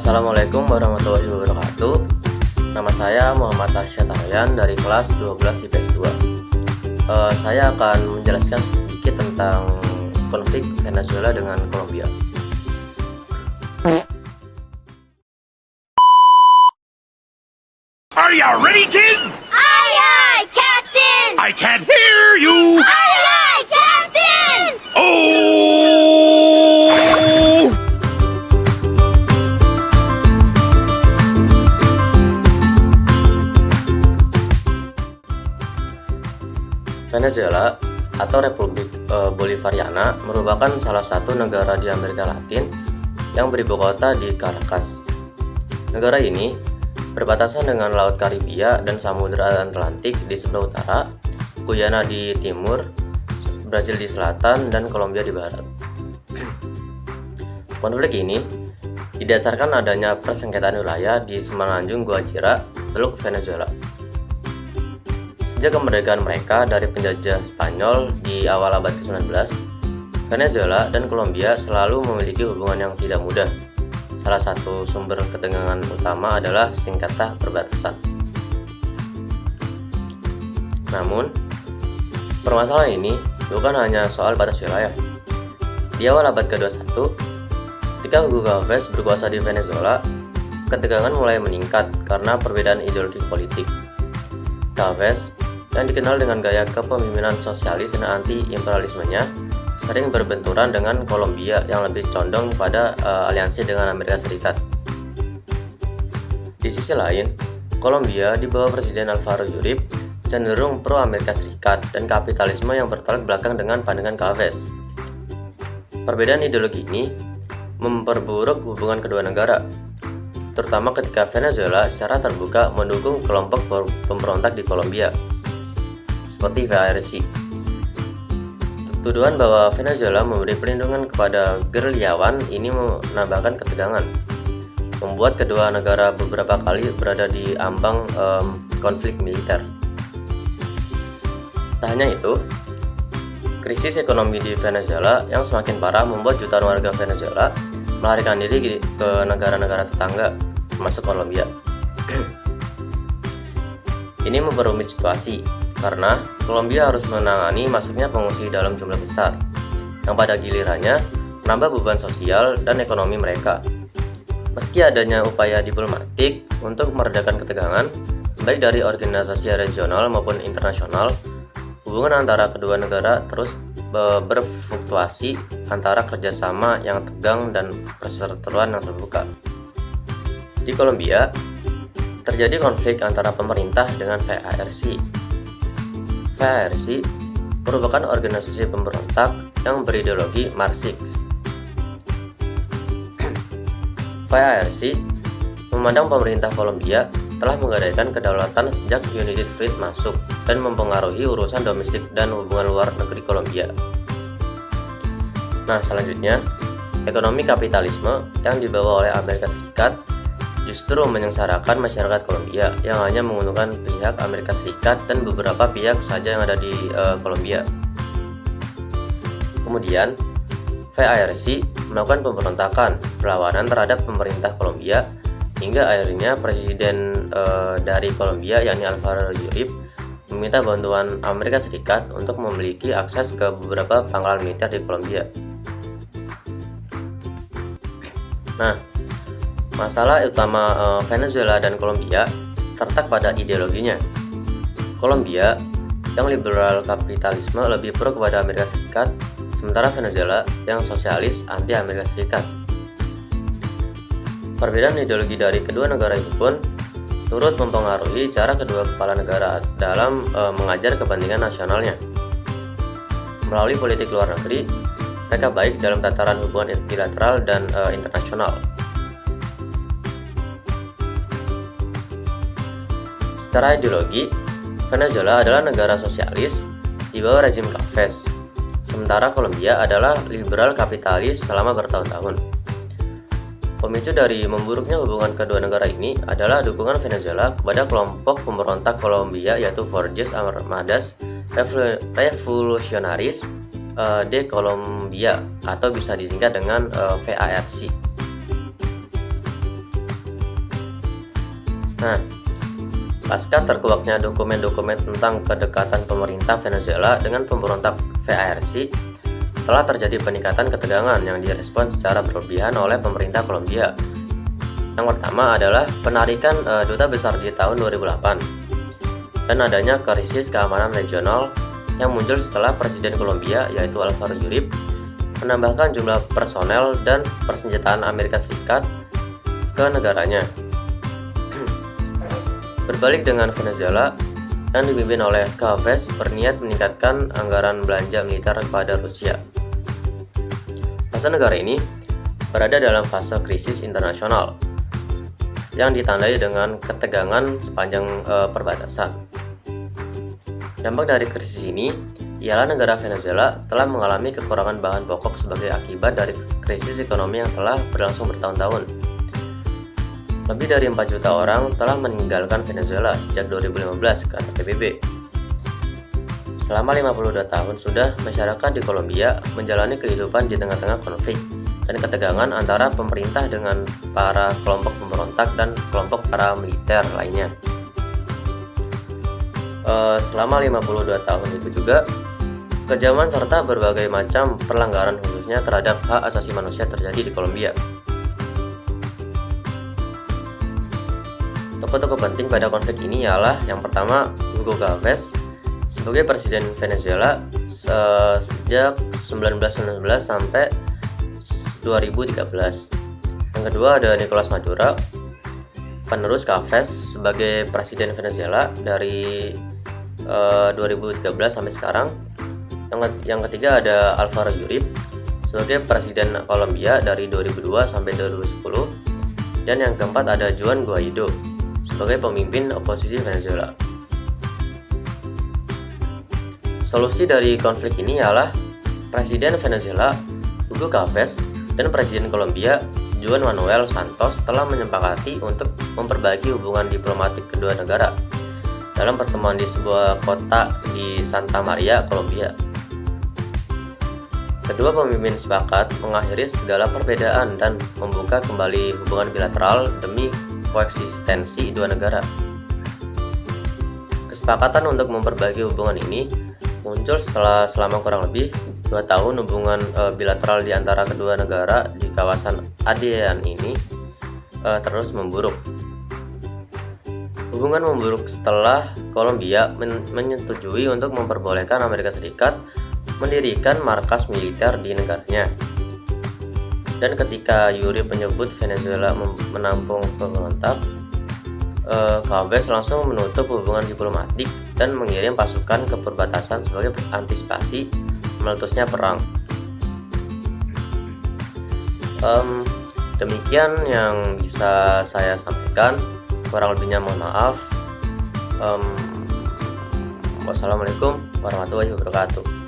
Assalamualaikum warahmatullahi wabarakatuh. Nama saya Muhammad Arsyad Aryan dari kelas 12 IPS 2. Saya akan menjelaskan sedikit tentang konflik Venezuela dengan Kolombia. Are you ready, kids? Aye, aye, Captain! I can't hear you. Aye, aye, Captain! Oh! Venezuela atau Republik Bolivariana merupakan salah satu negara di Amerika Latin yang beribu kota di Caracas. Negara ini berbatasan dengan Laut Karibia dan Samudra Atlantik di sebelah utara, Guyana di timur, Brasil di selatan, dan Kolombia di barat. Konflik ini didasarkan adanya persengketaan wilayah di Semenanjung Guajira, Teluk Venezuela. Sejak kemerdekaan mereka dari penjajah Spanyol di awal abad ke-19, Venezuela dan Kolombia selalu memiliki hubungan yang tidak mudah. Salah satu sumber ketegangan utama adalah sengketa perbatasan. Namun, permasalahan ini bukan hanya soal batas wilayah. Di awal abad ke-21, ketika Hugo Chavez berkuasa di Venezuela, ketegangan mulai meningkat karena perbedaan ideologi politik. Chavez, yang dikenal dengan gaya kepemimpinan sosialis dan anti-imperialismenya, sering berbenturan dengan Kolombia yang lebih condong pada aliansi dengan Amerika Serikat. Di sisi lain, Kolombia di bawah Presiden Alvaro Uribe cenderung pro Amerika Serikat dan kapitalisme yang bertolak belakang dengan pandangan Chavez. Perbedaan ideologi ini memperburuk hubungan kedua negara, terutama ketika Venezuela secara terbuka mendukung kelompok pemberontak di Kolombia, seperti VARC. Tuduhan bahwa Venezuela memberi perlindungan kepada gerilyawan ini menambahkan ketegangan, membuat kedua negara beberapa kali berada di ambang konflik militer. Tak hanya itu, krisis ekonomi di Venezuela yang semakin parah membuat jutaan warga Venezuela melarikan diri ke negara-negara tetangga, termasuk Kolombia. Ini memperumit situasi, karena Kolombia harus menangani masuknya pengungsi dalam jumlah besar, yang pada gilirannya menambah beban sosial dan ekonomi mereka. Meski adanya upaya diplomatik untuk meredakan ketegangan, baik dari organisasi regional maupun internasional, hubungan antara kedua negara terus berfluktuasi antara kerjasama yang tegang dan perseteruan yang terbuka. Di Kolombia, terjadi konflik antara pemerintah dengan VARC. VARC merupakan organisasi pemberontak yang berideologi Marxis. VARC memandang pemerintah Kolombia telah menggadaikan kedaulatan sejak United Fruit masuk dan mempengaruhi urusan domestik dan hubungan luar negeri Kolombia. Nah, selanjutnya, ekonomi kapitalisme yang dibawa oleh Amerika Serikat justru menyengsarakan masyarakat Kolombia yang hanya menguntungkan pihak Amerika Serikat dan beberapa pihak saja yang ada di Kolombia. Kemudian, VARC melakukan pemberontakan perlawanan terhadap pemerintah Kolombia hingga akhirnya presiden dari Kolombia yakni Alvaro Uribe meminta bantuan Amerika Serikat untuk memiliki akses ke beberapa pangkalan militer di Kolombia. Nah, masalah utama Venezuela dan Kolombia terletak pada ideologinya. Kolombia yang liberal kapitalisme lebih pro kepada Amerika Serikat, sementara Venezuela yang sosialis anti Amerika Serikat. Perbedaan ideologi dari kedua negara itu pun turut mempengaruhi cara kedua kepala negara dalam mengajar kepentingan nasionalnya. Melalui politik luar negeri, mereka baik dalam tataran hubungan bilateral dan internasional. Secara ideologi, Venezuela adalah negara sosialis di bawah rezim Chavez, sementara Kolombia adalah liberal kapitalis selama bertahun-tahun. Pemicu dari memburuknya hubungan kedua negara ini adalah dukungan Venezuela kepada kelompok pemberontak Kolombia yaitu Fuerzas Armadas Revolucionarias de Colombia atau bisa disingkat dengan VARC. Nah, pasca terkuaknya dokumen-dokumen tentang kedekatan pemerintah Venezuela dengan pemberontak VARC, telah terjadi peningkatan ketegangan yang direspon secara berlebihan oleh pemerintah Kolombia. Yang pertama adalah penarikan duta besar di tahun 2008 dan adanya krisis keamanan regional yang muncul setelah Presiden Kolombia yaitu Alvaro Uribe menambahkan jumlah personel dan persenjataan Amerika Serikat ke negaranya. Berbalik dengan Venezuela yang dipimpin oleh Chavez berniat meningkatkan anggaran belanja militer kepada Rusia. Fase negara ini berada dalam fase krisis internasional yang ditandai dengan ketegangan sepanjang perbatasan. Dampak dari krisis ini ialah negara Venezuela telah mengalami kekurangan bahan pokok sebagai akibat dari krisis ekonomi yang telah berlangsung bertahun-tahun. Lebih dari 4 juta orang telah meninggalkan Venezuela sejak 2015, kata PBB. Selama 52 tahun sudah masyarakat di Kolombia menjalani kehidupan di tengah-tengah konflik dan ketegangan antara pemerintah dengan para kelompok pemberontak dan kelompok paramiliter lainnya. Selama 52 tahun itu juga, kejaman serta berbagai macam pelanggaran khususnya terhadap hak asasi manusia terjadi di Kolombia. Tokoh-tokoh penting pada konflik ini ialah yang pertama Hugo Chavez sebagai Presiden Venezuela sejak 1919 sampai 2013. Yang kedua ada Nicolas Maduro, penerus Chavez sebagai Presiden Venezuela dari 2013 sampai sekarang. Yang ketiga ada Alvaro Uribe sebagai Presiden Kolombia dari 2002 sampai 2010. Dan yang keempat ada Juan Guaido sebagai pemimpin oposisi Venezuela. Solusi dari konflik ini ialah Presiden Venezuela Hugo Chavez dan Presiden Kolombia Juan Manuel Santos telah menyepakati untuk memperbaiki hubungan diplomatik kedua negara dalam pertemuan di sebuah kota di Santa Maria, Kolombia. Kedua pemimpin sepakat mengakhiri segala perbedaan dan membuka kembali hubungan bilateral demi koeksistensi dua negara. Kesepakatan untuk memperbaiki hubungan ini muncul selama kurang lebih 2 tahun hubungan bilateral di antara kedua negara di kawasan ASEAN ini terus memburuk. Hubungan memburuk setelah Kolombia menyetujui untuk memperbolehkan Amerika Serikat mendirikan markas militer di negaranya. Dan ketika Uribe menyebut Venezuela menampung pemberontak, Chavez langsung menutup hubungan diplomatik dan mengirim pasukan ke perbatasan sebagai antisipasi meletusnya perang. Demikian yang bisa saya sampaikan. Kurang lebihnya mohon maaf. Wassalamualaikum warahmatullahi wabarakatuh.